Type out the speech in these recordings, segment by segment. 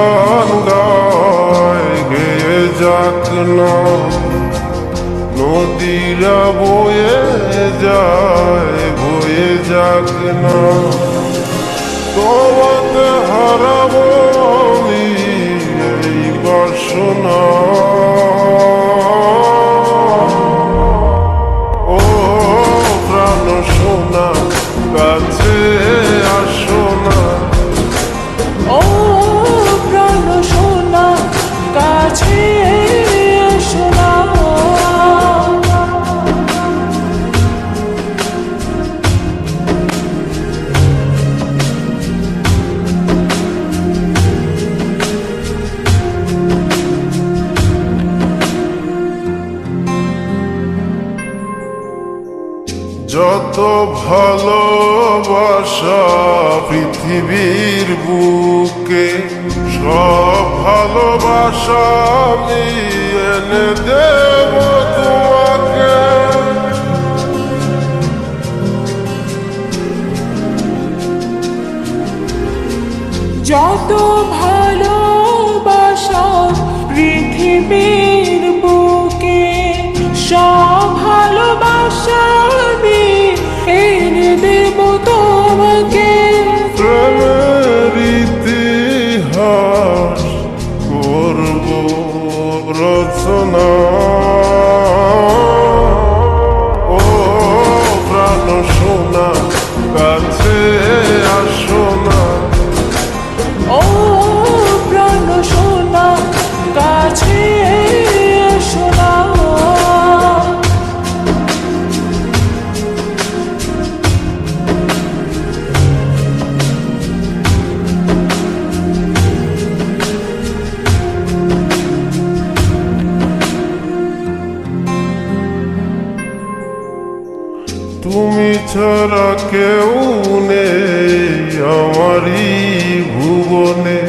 গান গায় গেয়ে যাক না, নদীরা বয়ে যাক না। তোমাকে হারাবো আমি এই বাসনা। ও প্রাণ সোনা কাছে আসো না। ও প্রাণ সোনা কাছে এসো না। যত ভালোবাসা পৃথিবীর বুকে, সব ভালোবাসা আমি এনে দেব তোমাকে। যত ভালোবাসা পৃথিবীর বুকে, সব ভালোবাসা আমি এনে দেব তোমাকে। প্রেমের ইতিহাস করব রচনা। ও প্রাণ সোনা কাছে আসো না। ও প্রাণ সোনা কাছে এসো না। তুমি ছাড়া কেউ নেই আমারই ভুবনে,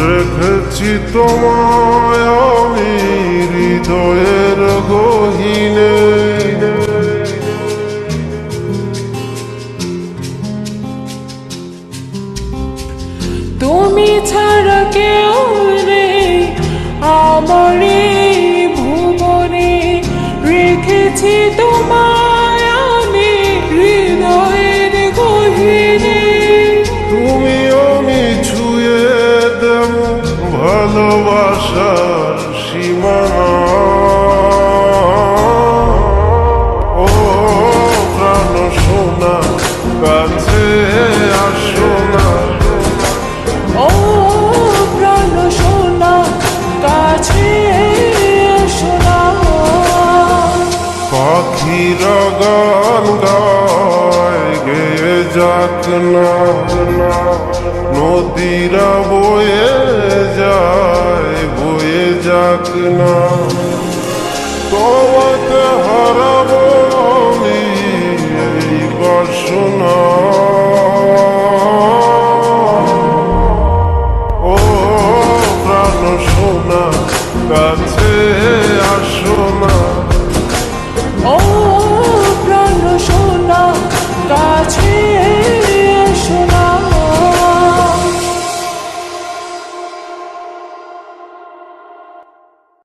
রেখেছি তোমায় আমি হৃদয়ের গহীনে। তুমি ছাড়া কেউ নেই আমার এই ভুবনে, রেখেছি তোমায় আমি হৃদয়ের গহীনে। তুমি আমি ছুঁয়ে দেব ভালোবাসার সীমানা। ও প্রাণ সোনা কাছে আসো না। ও প্রাণ সোনা কাছে এসো না। পাখিরা গান গায় গেয়ে যাক না, নদীরা বয়ে যাক না। তোমাকে হারাবো আমি এই বাসনা। ও প্রাণ সোনা কাছে